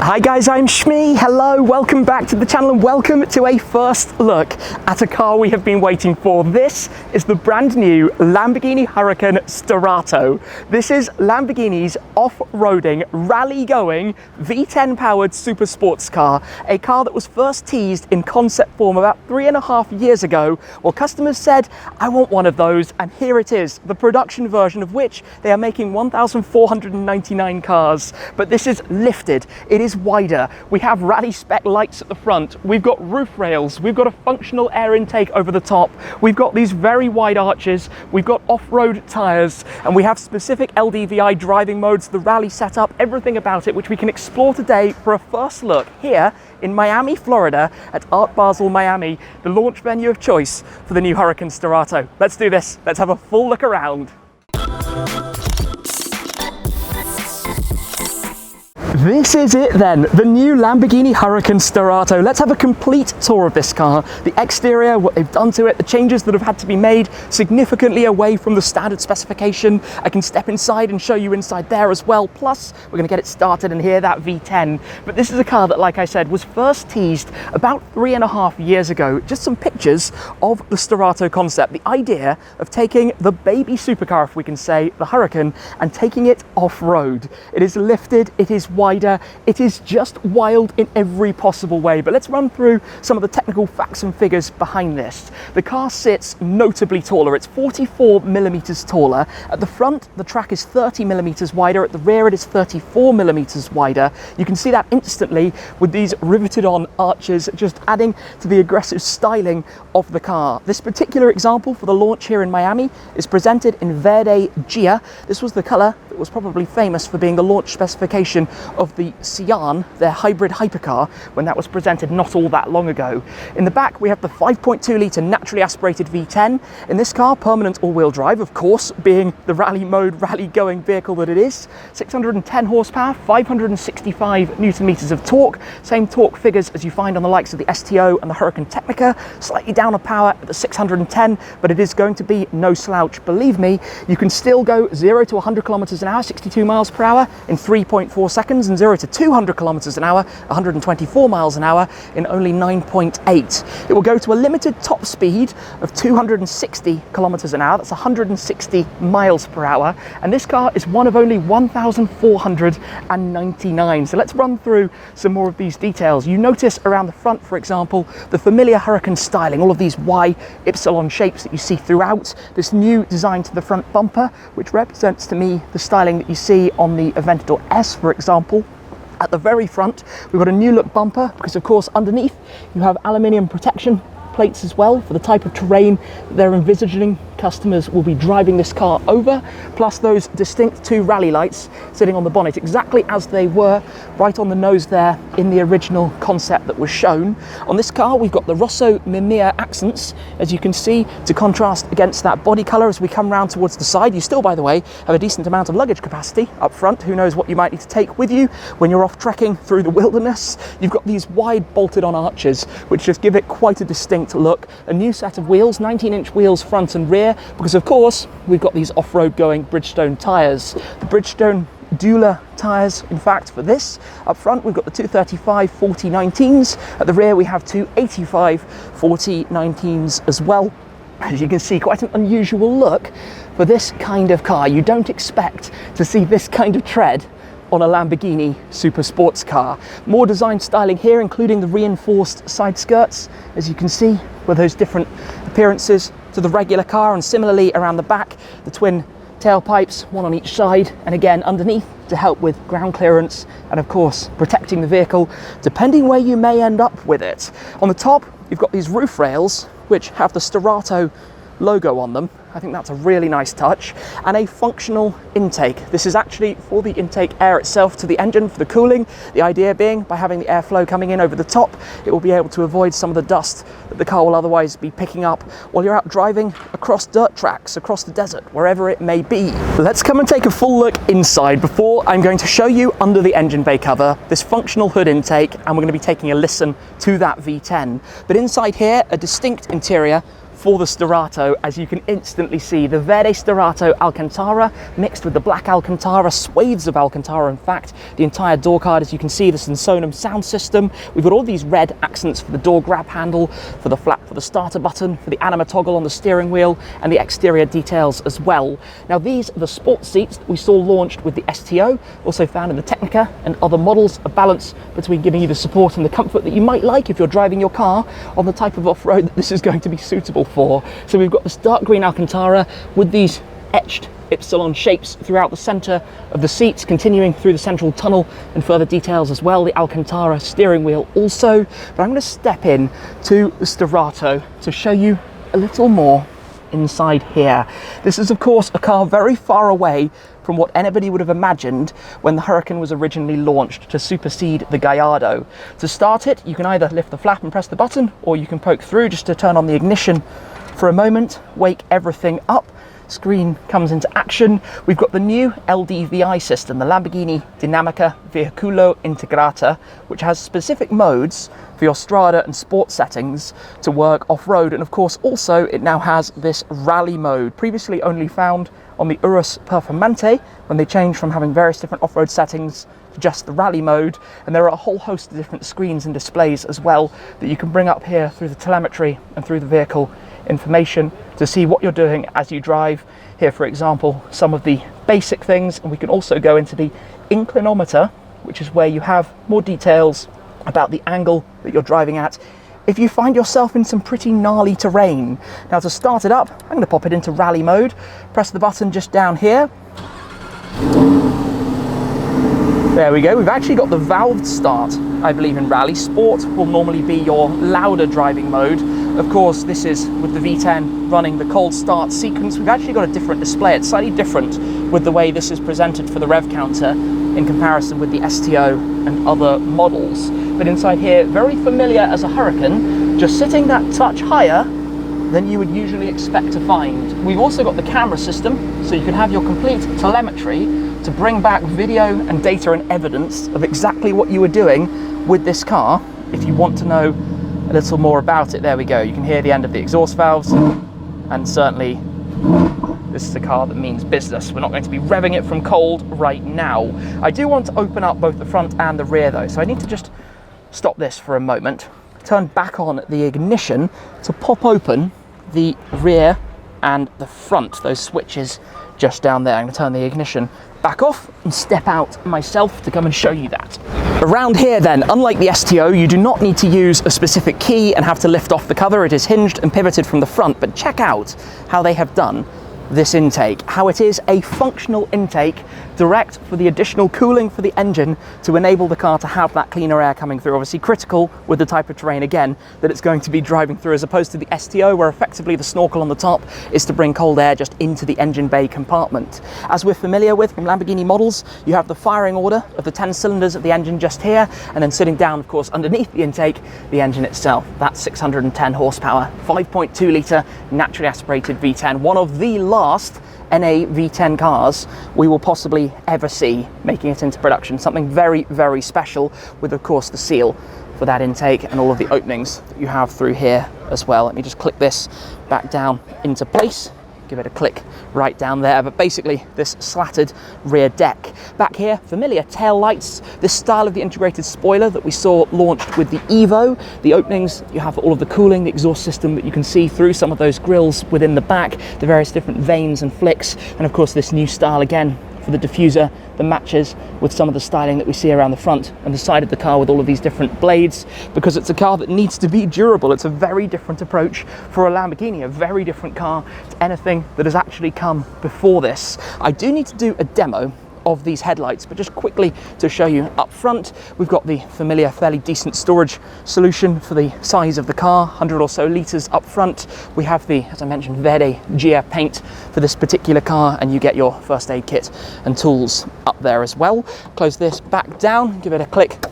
Hi guys, I'm Shmee. Hello, welcome back to the channel and welcome to a first look at a car we have been waiting for. This is the brand new Lamborghini Huracan Sterrato. This is Lamborghini's off-roading, rally-going, V10 powered super sports car. A car that was first teased in concept form about 3.5 years ago. Well, customers said, I want one of those, and here it is, the production version of which they are making 1,499 cars. But this is lifted. It is wider. We have rally spec lights at the front. We've got roof rails. We've got a functional air intake over the top. We've got these very wide arches. We've got off-road tires, and we have specific LDVI driving modes, the rally setup, everything about it, which we can explore today for a first look here in Miami, Florida at Art Basel Miami, the launch venue of choice for the new Huracan Sterrato. Let's do this. Let's have a full look around. This is it then, the new Lamborghini Huracan Sterrato. Let's have a complete tour of this car. The exterior, what they've done to it, the changes that have had to be made significantly away from the standard specification. I can step inside and show you inside there as well. Plus, we're going to get it started and hear that V10. But this is a car that, like I said, was first teased about 3.5 years ago. Just some pictures of the Sterrato concept. The idea of taking the baby supercar, if we can say, the Huracan, and taking it off-road. It is lifted, it is wider, it is just wild in every possible way. But let's run through some of the technical facts and figures behind this. The car sits notably taller. It's 44 millimeters taller. At the front, the track is 30 millimeters wider. At the rear, it is 34 millimeters wider. You can see that instantly with these riveted on arches, just adding to the aggressive styling of the car. This particular example for the launch here in Miami is presented in Verde Gia. This was the color that was probably famous for being the launch specification of the Sian, their hybrid hypercar, when that was presented not all that long ago. In the back, we have the 5.2 litre naturally aspirated V10. In this car, permanent all-wheel drive, of course, being the rally mode, rally-going vehicle that it is. 610 horsepower, 565 newton meters of torque. Same torque figures as you find on the likes of the STO and the Huracan Technica. Slightly down on power at the 610, but it is going to be no slouch. Believe me, you can still go 0 to 100 kilometers an hour, 62 miles per hour in 3.4 seconds, and 0 to 200 kilometers an hour, 124 miles an hour in only 9.8. It will go to a limited top speed of 260 kilometers an hour. That's 160 miles per hour. And this car is one of only 1,499. So let's run through some more of these details. You notice around the front, for example, the familiar Huracan styling, all of these Y ypsilon shapes that you see throughout. This new design to the front bumper, which represents to me the styling that you see on the Aventador S, for example. At the very front, we've got a new look bumper because, of course, underneath you have aluminium protection plates as well for the type of terrain they're envisaging customers will be driving this car over, plus those distinct 2 rally lights sitting on the bonnet exactly as they were right on the nose there in the original concept that was shown. On this car, we've got the Rosso Mimea accents, as you can see, to contrast against that body colour. As we come round towards the side, you still, by the way, have a decent amount of luggage capacity up front. Who knows what you might need to take with you when you're off trekking through the wilderness. You've got these wide bolted on arches which just give it quite a distinct look. A new set of wheels, 19-inch wheels front and rear, because of course we've got these off-road going Bridgestone tyres. The Bridgestone Dueler tyres, in fact, for this. Up front we've got the 235 4019s. At the rear we have 285 4019s as well. As you can see, quite an unusual look for this kind of car. You don't expect to see this kind of tread on a Lamborghini super sports car. More design styling here, including the reinforced side skirts, as you can see, with those different appearances to the regular car, and similarly around the back, the twin tailpipes, one on each side, and again underneath to help with ground clearance and, of course, protecting the vehicle depending where you may end up with it. On the top, you've got these roof rails which have the Sterrato logo on them. I think that's a really nice touch. And a functional intake. This is actually for the intake air itself to the engine for the cooling. The idea being, by having the airflow coming in over the top, it will be able to avoid some of the dust that the car will otherwise be picking up while you're out driving across dirt tracks, across the desert, wherever it may be. Let's come and take a full look inside before I'm going to show you under the engine bay cover this functional hood intake, and we're going to be taking a listen to that V10. But inside here, a distinct interior, for the Sterrato, as you can instantly see the Verde Sterrato Alcantara mixed with the black Alcantara, swathes of Alcantara in fact. The entire door card, as you can see, the Sensonum sound system. We've got all these red accents for the door grab handle, for the flap for the starter button, for the anima toggle on the steering wheel, and the exterior details as well. Now these are the sport seats that we saw launched with the STO, also found in the Technica and other models, a balance between giving you the support and the comfort that you might like if you're driving your car on the type of off-road that this is going to be suitable for. So we've got this dark green Alcantara with these etched Ypsilon shapes throughout the centre of the seats, continuing through the central tunnel, and further details as well, the Alcantara steering wheel also. But I'm going to step in to the Sterrato to show you a little more inside here. This is of course a car very far away from what anybody would have imagined when the Huracan was originally launched to supersede the Gallardo. To start it, you can either lift the flap and press the button, or you can poke through just to turn on the ignition for a moment, wake everything up. Screen comes into action. We've got the new LDVI system, the Lamborghini Dinamica Veicolo Integrata, which has specific modes for your Strada and sport settings to work off-road. And of course also it now has this rally mode, previously only found on the Urus Performante when they changed from having various different off-road settings to just the rally mode. And there are a whole host of different screens and displays as well that you can bring up here through the telemetry and through the vehicle information to see what you're doing as you drive. Here, for example, some of the basic things, and we can also go into the inclinometer, which is where you have more details about the angle that you're driving at if you find yourself in some pretty gnarly terrain. Now to start it up, I'm going to pop it into rally mode, press the button just down here. There we go, we've actually got the valved start, I believe, in rally. Sport will normally be your louder driving mode. Of course, this is with the V10 running the cold start sequence. We've actually got a different display. It's slightly different with the way this is presented for the rev counter in comparison with the STO and other models. But inside here, very familiar as a Huracan, just sitting that touch higher than you would usually expect to find. We've also got the camera system, so you can have your complete telemetry to bring back video and data and evidence of exactly what you were doing with this car if you want to know a little more about it. There we go, you can hear the end of the exhaust valves, and certainly this is a car that means business. We're not going to be revving it from cold right now. I do want to open up both the front and the rear though, so I need to just stop this for a moment, turn back on the ignition to pop open the rear and the front, those switches just down there. I'm going to turn the ignition back off and step out myself to come and show you that. Around here then, unlike the STO, you do not need to use a specific key and have to lift off the cover. It is hinged and pivoted from the front, but check out how they have done this intake, how it is a functional intake direct for the additional cooling for the engine to enable the car to have that cleaner air coming through. Obviously critical with the type of terrain, again, that it's going to be driving through, as opposed to the STO, where effectively the snorkel on the top is to bring cold air just into the engine bay compartment. As we're familiar with from Lamborghini models, you have the firing order of the 10 cylinders of the engine just here, and then sitting down, of course, underneath the intake, the engine itself. That's 610 horsepower, 5.2 litre naturally aspirated V10, one of the last NA V10 cars we will possibly ever see making it into production. Something very, very special, with of course the seal for that intake and all of the openings that you have through here as well. Let me just click this back down into place, give it a click right down there. But basically this slatted rear deck. Back here, familiar tail lights, this style of the integrated spoiler that we saw launched with the EVO. The openings, you have all of the cooling, the exhaust system that you can see through some of those grills within the back, the various different vanes and flicks, and of course this new style again for the diffuser that matches with some of the styling that we see around the front and the side of the car with all of these different blades, because it's a car that needs to be durable. It's a very different approach for a Lamborghini, a very different car to anything that has actually come before this. I do need to do a demo of these headlights, but just quickly to show you up front, we've got the familiar fairly decent storage solution for the size of the car, 100 or so litres up front. We have the, as I mentioned, Verde Gia paint for this particular car, and you get your first aid kit and tools up there as well. Close this back down, give it a click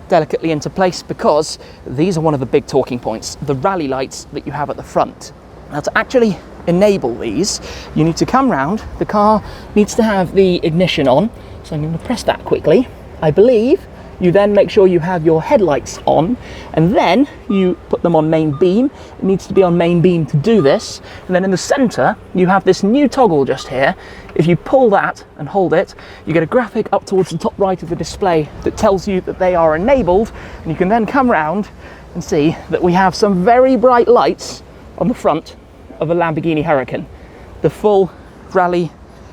delicately into place, because these are one of the big talking points, the rally lights that you have at the front. Now, to actually enable these, you need to come round. The car needs to have the ignition on, so I'm going to press that quickly. I believe You then make sure you have your headlights on, and then you put them on main beam. It needs to be on main beam to do this. And then in the center, you have this new toggle just here. If you pull that and hold it, you get a graphic up towards the top right of the display that tells you that they are enabled, and you can then come around and see that we have some very bright lights on the front of a Lamborghini Huracan. The full rally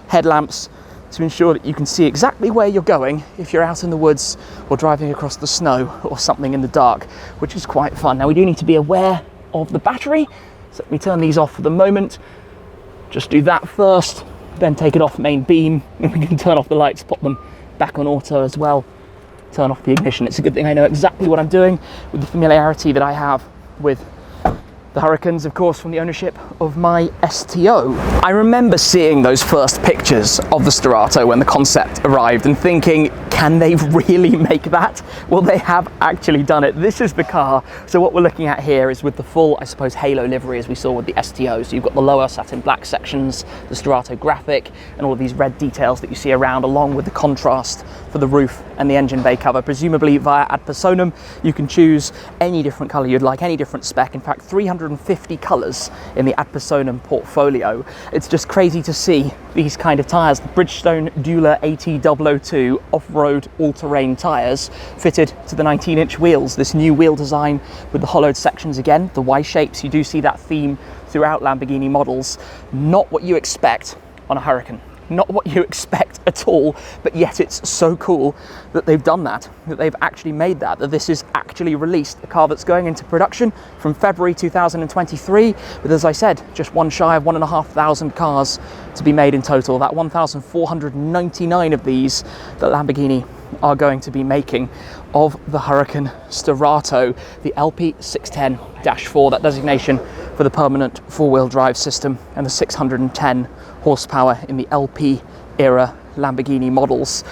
headlamps to ensure that you can see exactly where you're going if you're out in the woods or driving across the snow or something in the dark, which is quite fun. Now we do need to be aware of the battery, so let me turn these off for the moment. Just do that first, then take it off main beam, and we can turn off the lights, pop them back on auto as well, turn off the ignition. It's a good thing I know exactly what I'm doing with the familiarity that I have with the Huracans, of course, from the ownership of my STO. I remember seeing those first pictures of the Sterrato when the concept arrived and thinking, can they really make that? Well, they have actually done it. This is the car. So what we're looking at here is with the full, I suppose, halo livery as we saw with the STO. So you've got the lower satin black sections, the Sterrato graphic, and all of these red details that you see around, along with the contrast for the roof and the engine bay cover. Presumably via Art Basel, you can choose any different color you'd like, any different spec. In fact, 350 colors in the Art Basel portfolio. It's just crazy to see these kind of tires. The Bridgestone Dueler AT002 off-road all-terrain tires fitted to the 19-inch wheels. This new wheel design with the hollowed sections again, the Y shapes. You do see that theme throughout Lamborghini models. Not what you expect on a Huracan. Not what you expect at all, but yet it's so cool that they've done that they've actually made that this is actually released, a car that's going into production from February 2023, with, as I said, just one shy of 1,500 cars to be made in total. That 1,499 of these that Lamborghini are going to be making of the Huracan Sterrato, the LP610-4, that designation for the permanent four-wheel drive system, and the 610 horsepower in the LP era Lamborghini models.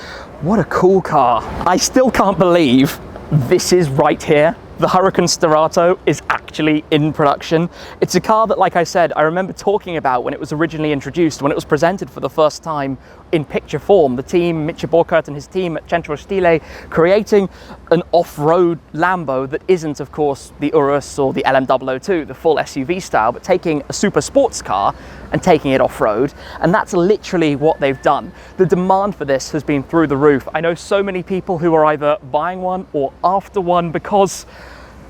What a cool car. I still can't believe this is right here. The Huracan Sterrato is actually in production. It's a car that, like I said, I remember talking about when it was originally introduced, when it was presented for the first time in picture form. The team, Mitch Burkhardt and his team at Centro Stile, creating an off-road Lambo that isn't, of course, the Urus or the LM002, the full SUV style, but taking a super sports car and taking it off-road. And that's literally what they've done. The demand for this has been through the roof. I know so many people who are either buying one or after one, because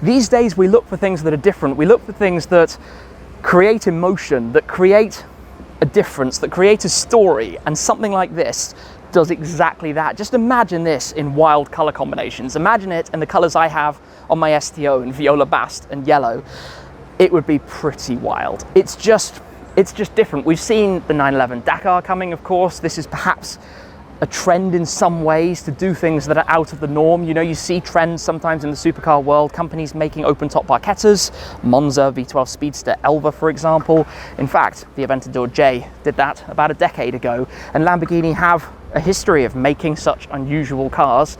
these days we look for things that are different. We look for things that create emotion, that create a difference, that create a story, and something like this does exactly that. Just imagine this in wild color combinations. Imagine it in the colors I have on my STO, in viola bast and yellow. It would be pretty wild. It's just different. We've seen the 911 Dakar coming, of course. This is perhaps a trend in some ways to do things that are out of the norm. You know, you see trends sometimes in the supercar world, companies making open top parquettas, Monza V12 Speedster Elva, for example. In fact, the Aventador J did that about a decade ago, and Lamborghini have a history of making such unusual cars.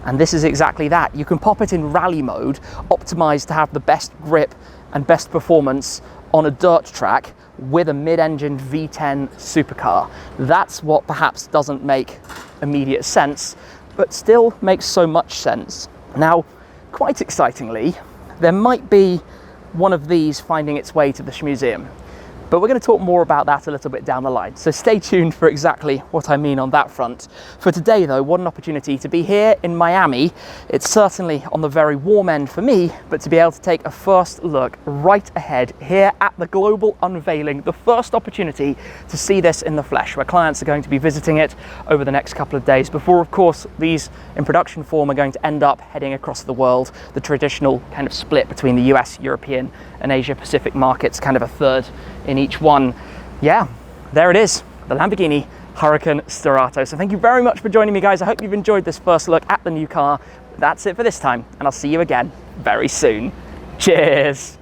And this is exactly that. You can pop it in rally mode, optimized to have the best grip and best performance on a dirt track with a mid-engine V10 supercar. That's what perhaps doesn't make immediate sense, but still makes so much sense. Now, quite excitingly, there might be one of these finding its way to the museum. But we're going to talk more about that a little bit down the line. So stay tuned for exactly what I mean on that front. For today though, what an opportunity to be here in Miami. It's certainly on the very warm end for me, but to be able to take a first look right ahead here at the global unveiling, the first opportunity to see this in the flesh, where clients are going to be visiting it over the next couple of days before, of course, these in production form are going to end up heading across the world, the traditional kind of split between the US, European and Asia Pacific markets, kind of a third in each one. Yeah, there it is, the Lamborghini Huracan Sterrato. So thank you very much for joining me, guys. I hope you've enjoyed this first look at the new car. That's it for this time, and I'll see you again very soon. Cheers.